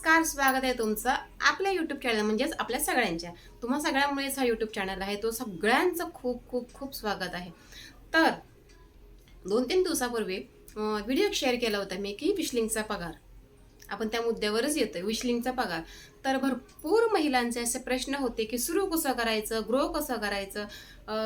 नमस्कार, स्वागत आहे तुमचं आपल्या यूट्यूब चॅनल म्हणजेच आपल्या सगळ्यांच्या. तुम्हा सगळ्यांमुळेच हा यूट्यूब चॅनल आहे, तो सगळ्यांचं खूप खूप खूप स्वागत आहे. तर 2-3 दिवसापूर्वी व्हिडिओ शेअर केला होता मी की विशलिंगचा पगार. आपण त्या मुद्द्यावरच येतोय, विशलिंगचा पगार. तर भरपूर महिलांचे असे प्रश्न होते की सुरू कसं करायचं, ग्रो कसं करायचं,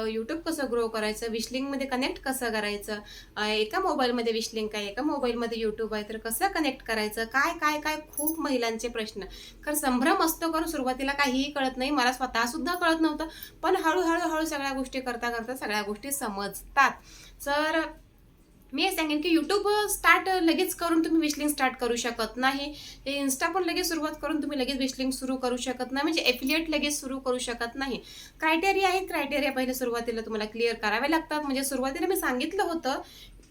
यूट्यूब कसं ग्रो करायचं, विशलिंगमध्ये कनेक्ट कसं करायचं, एका मोबाईलमध्ये विशलिंग आहे, एका मोबाईलमध्ये यूट्यूब आहे, तर कसं कनेक्ट करायचं, काय काय काय खूप महिलांचे प्रश्न. कारण संभ्रम असतो, कारण सुरुवातीला काहीही कळत नाही, मला स्वतः सुद्धा कळत नव्हतं. पण हळूहळू सगळ्या गोष्टी करता करता सगळ्या गोष्टी समजतात. तर मी हे सांगेन की यूट्यूब स्टार्ट लगेच करून तुम्ही विशलिंग स्टार्ट करू शकत नाही. हे इन्स्टा पण लगेच सुरुवात करून तुम्ही लगेच विशलिंग सुरू करू शकत नाही, म्हणजे एफिलिएट लगेच सुरू करू शकत नाही. क्रायटेरिया आहेत, क्रायटेरिया पहिले सुरुवातीला तुम्हाला क्लिअर करावे लागतात. म्हणजे सुरुवातीला मी सांगितलं होतं,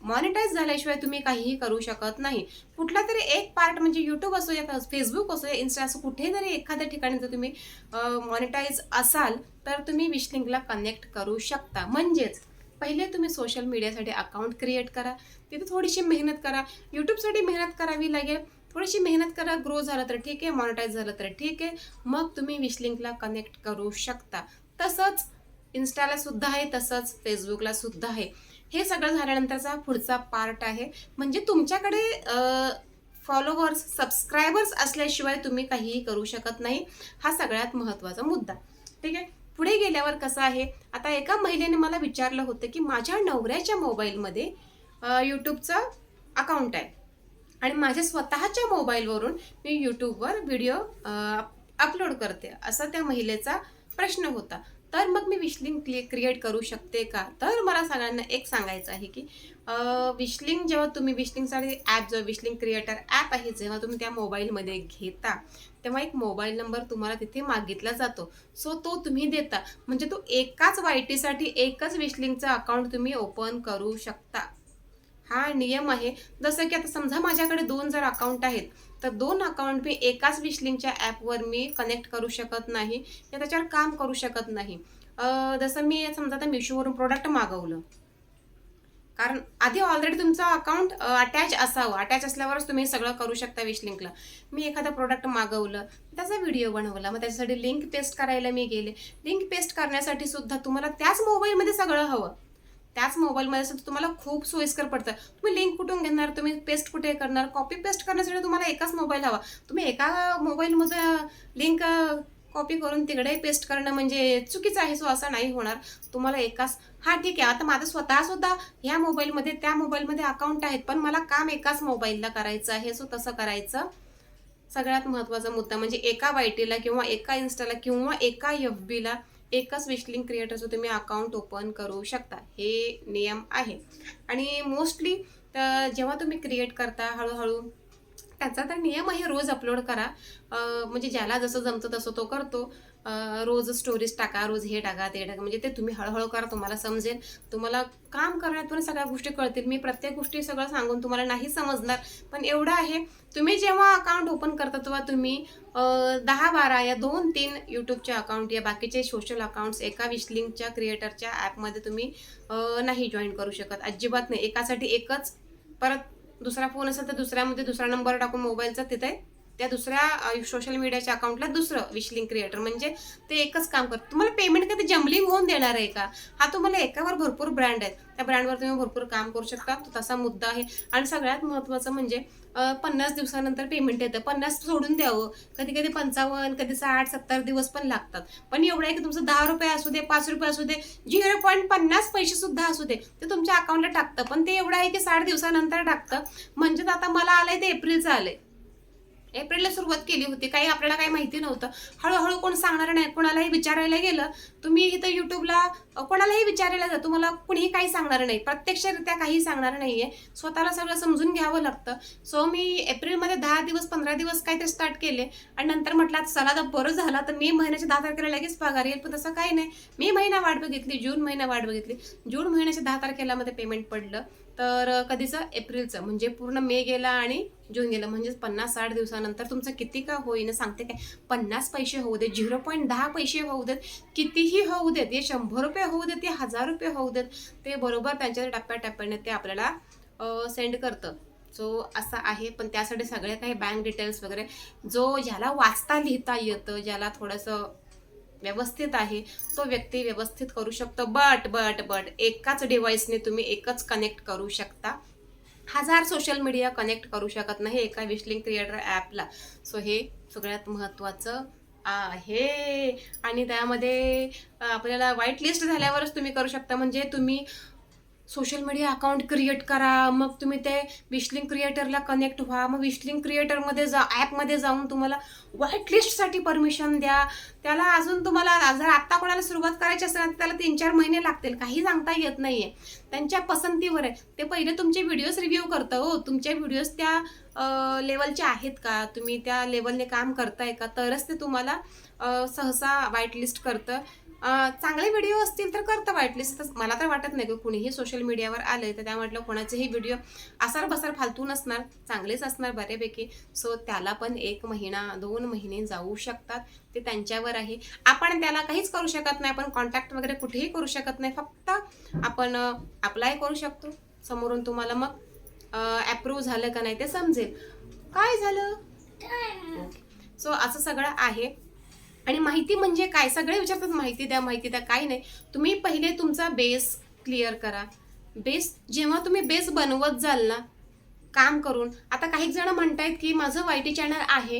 मॉनिटाईज झाल्याशिवाय तुम्ही काहीही करू शकत नाही. कुठला तरी एक पार्ट म्हणजे यूट्यूब असो या फेसबुक असो या इन्स्टा असो, कुठेतरी एखाद्या ठिकाणी जर तुम्ही मॉनिटाईज असाल तर तुम्ही विशलिंगला कनेक्ट करू शकता. म्हणजेच पहिले तुम्ही सोशल मीडियासाठी अकाउंट क्रिएट करा, तिथे थोडीशी मेहनत करा. यूट्यूबसाठी मेहनत करावी लागेल, थोडीशी मेहनत करा. ग्रो झालं तर ठीक आहे, मॉनिटाईज झालं तर ठीक आहे, मग तुम्ही विशलिंगला कनेक्ट करू शकता. तसंच इन्स्टाला सुद्धा आहे, तसंच फेसबुकला सुद्धा आहे. हे सगळं झाल्यानंतरचा पुढचा पार्ट आहे, म्हणजे तुमच्याकडे फॉलोवर्स, सबस्क्रायबर्स असल्याशिवाय तुम्ही काहीही करू शकत नाही. हा सगळ्यात महत्त्वाचा मुद्दा. ठीक आहे. पुढे गेल्यावर कसं आहे, आता एका महिलेने मला विचारलं होतं की माझ्या नवऱ्याच्या मोबाईलमध्ये यूट्यूबचं अकाउंट आहे आणि माझ्या स्वतःच्या मोबाईलवरून मी यूट्यूबवर व्हिडिओ अपलोड करते, असा त्या महिलेचा प्रश्न होता. तर मग मी विशलिंग क्रिएट करू शकते का? तर मला सगळ्यांना एक सांगायचं आहे की विशलिंग जेव्हा तुम्ही विशलिंगसाठी ॲप, जो विशलिंग क्रिएटर ॲप आहे, जेव्हा तुम्ही त्या मोबाईलमध्ये घेता तेव्हा एक मोबाईल नंबर तुम्हाला तिथे मागितला जातो. सो तो तुम्ही देता, म्हणजे तो एकाच वायटीसाठी एकच विशलिंगचं अकाउंट तुम्ही ओपन करू शकता. हा नियम आहे. जसं की आता समजा माझ्याकडे 2 जर अकाउंट आहेत, तर 2 अकाउंट मी एकाच विशलिंगच्या ॲपवर मी कनेक्ट करू शकत नाही या त्याच्यावर काम करू शकत नाही. जसं मी समजा आता मिशोवरून प्रोडक्ट मागवलं, कारण आधी ऑलरेडी तुमचं अकाउंट अटॅच असावं. अटॅच असल्यावरच तुम्ही सगळं करू शकता विशलिंकला. मी एखादं प्रोडक्ट मागवलं, त्याचा व्हिडिओ बनवला, मग त्याच्यासाठी लिंक पेस्ट करायला मी गेले. लिंक पेस्ट करण्यासाठी सुद्धा तुम्हाला त्याच मोबाईलमध्ये सगळं हवं. त्याच मोबाईलमध्ये सुद्धा तुम्हाला खूप सोयीस्कर पडतं. तुम्ही लिंक कुठून घेणार, तुम्ही पेस्ट कुठे करणार, कॉपी पेस्ट करण्यासाठी तुम्हाला एकाच मोबाईल हवा. तुम्ही एका मोबाईलमध्ये लिंक कॉपी करून तिकडे पेस्ट करणं म्हणजे चुकीचं आहे. सो असं नाही होणार. तुम्हाला एकाच, हां ठीक आहे, आता माझं स्वतः सुद्धा ह्या मोबाईलमध्ये त्या मोबाईलमध्ये अकाउंट आहेत, पण मला काम एकाच मोबाईलला करायचं आहे. सो तसं करायचं. सगळ्यात महत्त्वाचा मुद्दा म्हणजे एका वायटीला किंवा एका इन्स्टाला किंवा एका एफबीला एकच विशलिंग क्रिएटरचं तुम्ही अकाउंट ओपन करू शकता. हे नियम आहे. आणि मोस्टली जेव्हा तुम्ही क्रिएट करता हळूहळू, त्याचा तर नियम आहे, रोज अपलोड करा. म्हणजे ज्याला जसं जमतं तसं तो करतो. रोज स्टोरीज टाका, रोज हे टाका ते टाका, म्हणजे ते तुम्ही हळूहळू करा, तुम्हाला समजेल. तुम्हाला काम करण्यातून सगळ्या गोष्टी कळतील. मी प्रत्येक गोष्टी सगळं सांगून तुम्हाला नाही समजणार, पण एवढं आहे, तुम्ही जेव्हा अकाउंट ओपन करता तेव्हा तुम्ही 10-12 या 2-3 यूट्यूबचे अकाउंट या बाकीचे सोशल अकाउंट्स एका विशलिंगच्या क्रिएटरच्या ॲपमध्ये तुम्ही नाही जॉईन करू शकत, अजिबात नाही. एकासाठी एकच, परत दुसरा फोन असेल तर दुसऱ्यामध्ये दुसरा नंबर टाकून मोबाईलचा, तिथे त्या दुसऱ्या सोशल मीडियाच्या अकाउंटला दुसरं विशलिंग क्रिएटर, म्हणजे ते एकच काम करतं. तुम्हाला पेमेंट कधी जम्बलिंग होऊन देणार आहे का? हा तुम्हाला एकावर भरपूर ब्रँड आहेत, त्या ब्रँडवर तुम्ही भरपूर काम करू शकता. तो तसा मुद्दा आहे. आणि सगळ्यात महत्त्वाचं म्हणजे 50 दिवसानंतर पेमेंट येतं. 50 सोडून द्यावं, कधी कधी 55, कधी 60-70 दिवस पण लागतात. पण एवढं आहे की तुमचं ₹10 असू दे, ₹5 असू दे, 0.50 पैसे सुद्धा असू दे, ते तुमच्या अकाउंटला टाकतं. पण ते एवढं आहे की 60 दिवसानंतर टाकतं. म्हणजेच आता मला आलंय ते एप्रिलचं आलंय. एप्रिलला सुरुवात केली होती, काही आपल्याला काही माहिती नव्हतं. हळूहळू कोण सांगणार नाही, कोणालाही विचारायला गेलं, तुम्ही इथं यूट्यूबला कोणालाही विचारायला जा, तुम्हाला कुणीही काही सांगणार नाही, प्रत्यक्षरित्या काही सांगणार नाहीये. स्वतःला सगळं समजून घ्यावं लागतं. सो मी एप्रिलमध्ये 10 दिवस 15 दिवस काहीतरी स्टार्ट केले आणि नंतर म्हटलं चला आता बरं झालं, तर मे महिन्याच्या 10 तारखेला लगेच पगार येईल. पण तसं काही नाही. मे महिना वाट बघितली, जून महिना वाट बघितली, जून महिन्याच्या 10 तारखेला मध्ये पेमेंट पडलं. तर कधीचं, एप्रिलचं, म्हणजे पूर्ण मे गेला आणि जून गेलं. म्हणजेच 50-60 दिवसानंतर तुमचं किती का होईना सांगते काय, 50 पैसे होऊ देत, 0.10 पैसे होऊ देत, कितीही होऊ देत, हे ₹100 होऊ देत, ते ₹1000 होऊ देत, ते बरोबर त्यांच्या टप्प्याटप्प्याने ते आपल्याला सेंड करतं. सो असं आहे. पण त्यासाठी सगळे काही बँक डिटेल्स वगैरे ज्याला वाचता लिहिता येतं, ज्याला थोडंसं व्यवस्थित आहे, तो व्यक्ती व्यवस्थित करू शकतो. बट एकाच डिव्हाइसने तुम्ही एकच कनेक्ट करू शकता. 1000 सोशल मीडिया कनेक्ट करू शकत नाही एका विशलिंक क्रिएटर ॲपला. सो हे सगळ्यात महत्त्वाचं आहे. आणि त्यामध्ये आपल्याला व्हाईट लिस्ट झाल्यावरच तुम्ही करू शकता. म्हणजे तुम्ही सोशल मीडिया अकाउंट क्रिएट करा, मग तुम्ही ते विशलिंक क्रिएटरला कनेक्ट व्हा, मग विशलिंक क्रिएटरमध्ये ॲपमध्ये जाऊन तुम्हाला व्हाईट लिस्टसाठी परमिशन द्या. त्याला अजून तुम्हाला जर आत्ता कोणाला सुरुवात करायची असेल तर त्याला 3-4 महिने लागतील. काही सांगता येत नाही आहे. त्यांच्या पसंतीवर आहे. ते पहिले तुमचे व्हिडिओज रिव्ह्यू करतं. हो, तुमचे व्हिडिओज त्या लेवलचे आहेत का, तुम्ही त्या लेवलने काम करताय का, तरच ते तुम्हाला सहसा व्हाईट लिस्ट करतं. चांगले व्हिडिओ असतील तर करतं व्हाईट लिस्ट. मला तर वाटत नाही की कुणीही सोशल मीडियावर आलं तर त्यामधलं कोणाचेही व्हिडिओ आसार बसार फालतू नसणार, चांगलेच असणार बऱ्यापैकी. सो त्याला पण 1 महिना 2 महिने जाऊ शकतात. ते त्यांच्यावर आहे. आपण त्याला काहीच करू शकत नाही. आपण कॉन्टॅक्ट वगैरे कुठेही करू शकत नाही. फक्त आपण अप्लाय करू शकतो. समोरून तुम्हाला मग अप्रूव्ह झालं का नाही ते समजेल. काय झालं. सो असं सगळं आहे. आणि माहिती म्हणजे काय, सगळे विचारतात माहिती द्या माहिती द्या. काही नाही, तुम्ही पहिले तुमचा बेस क्लिअर करा. जेव्हा तुम्ही बेस बनवत जाल ना काम करून, आता काही जण म्हणतायत की माझं वायटी चॅनल आहे,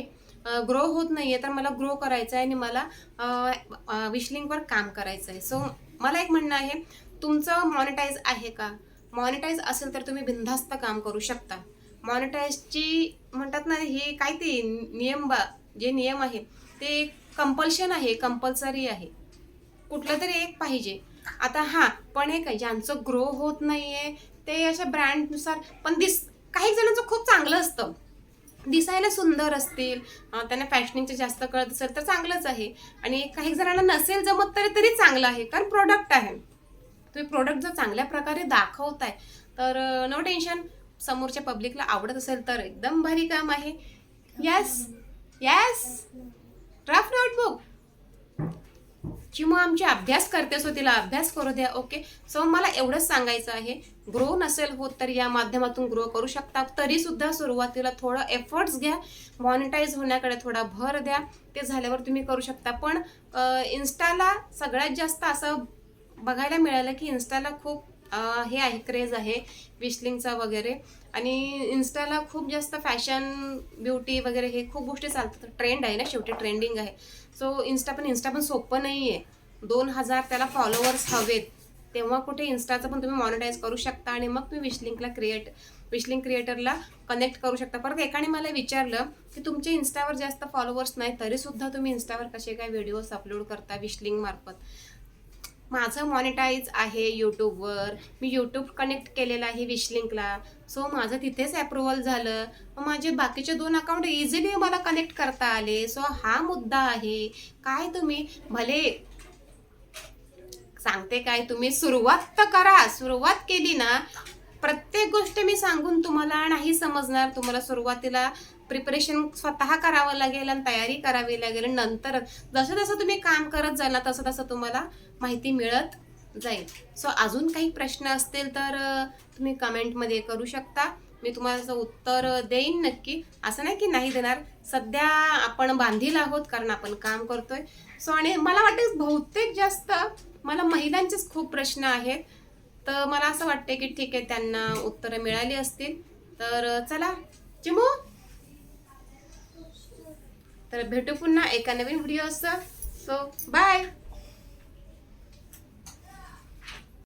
ग्रो होत नाहीये, तर मला ग्रो करायचं आहे आणि मला विशलिंकवर काम करायचं आहे. सो मला एक म्हणणं आहे, तुमचं मॉनिटाईज आहे का. मॉनिटाईज असेल तर तुम्ही बिनधास्त काम करू शकता. मॉनिटाईजची म्हणतात ना, हे काय ते जे नियम आहे ते कंपल्शन आहे, कंपल्सरी आहे. कुठलं तरी एक पाहिजे. आता पण हे काय ज्यांचं ग्रो होत नाहीये ते अशा ब्रँडनुसार पण काही जणांचं खूप चांगलं असतं, दिसायला सुंदर असतील, त्यांना फॅशनिंगचे जास्त कळत असेल तर चांगलंच आहे. आणि काही जणांना नसेल जमत तरी चांगलं आहे, कारण प्रोडक्ट आहे. तुम्ही प्रोडक्ट जर चांगल्या प्रकारे दाखवताय तर नो टेन्शन. समोरच्या पब्लिकला आवडत असेल तर एकदम भारी काम आहे. येस रफ नोटबुक किंवा आमची अभ्यास करते, सो तिला अभ्यास करू द्या. ओके. सो मला एवढंच सांगायचं आहे, ग्रो नसेल होत तर या माध्यमातून ग्रो करू शकता. तरी सुद्धा सुरुवातीला थोडं एफर्ट्स घ्या, मॉनिटाईज होण्याकडे थोडा भर द्या. ते झाल्यावर तुम्ही करू शकता. पण इन्स्टाला सगळ्यात जास्त असं बघायला मिळालं की इन्स्टाला खूप हे आहे, क्रेज आहे विशलिंगचा वगैरे. आणि इन्स्टाला खूप जास्त फॅशन ब्युटी वगैरे हे खूप गोष्टी चालतात. ट्रेंड आहे ना, शेवटी ट्रेंडिंग आहे. सो इन्स्टा पण सोपं नाही आहे. 2000 त्याला फॉलोअर्स हवेत, तेव्हा कुठे इन्स्टाचं पण तुम्ही मॉनिटाईज करू शकता. आणि मग तुम्ही विशलिंक क्रिएटरला कनेक्ट करू शकता. परत एकाने मला विचारलं की तुमचे इन्स्टावर जास्त फॉलोअर्स नाही तरी सुद्धा तुम्ही इन्स्टावर कसे काय व्हिडिओज अपलोड करता विशलिंग मार्फत. माझं मॉनिटाईज आहे यूट्यूबवर. मी यूट्यूब कनेक्ट केलेलं आहे विशलिंकला. सो माझं तिथेच अप्रुव्हल झालं. माझे बाकीचे 2 अकाउंट इझिली मला कनेक्ट करता आले. सो हा मुद्दा आहे. काय तुम्ही भले सांगते काय, तुम्ही सुरुवात तर करा. सुरुवात केली ना, प्रत्येक गोष्ट मी सांगून तुम्हाला नाही समजणार. तुम्हाला सुरुवातीला प्रिपरेशन स्वतः करावं लागेल आणि तयारी करावी लागेल. नंतर जसं जसं तुम्ही काम करत जाल ना तसं तसं तुम्हाला माहिती मिळत जाईल. सो अजून काही प्रश्न असतील तर तुम्ही कमेंटमध्ये करू शकता. मी तुम्हाला उत्तर देईन नक्की. असं नाही की नाही देणार. सध्या आपण बांधील आहोत कारण आपण काम करतोय. सो आणि मला वाटतं बहुतेक जास्त मला महिलांचेच खूप प्रश्न आहेत. तर मला असं वाटते की ठीक आहे, त्यांना उत्तरं मिळाली असतील. तर चला चिमू, तर भेटू पुन्हा एका नवीन व्हिडिओ. So bye.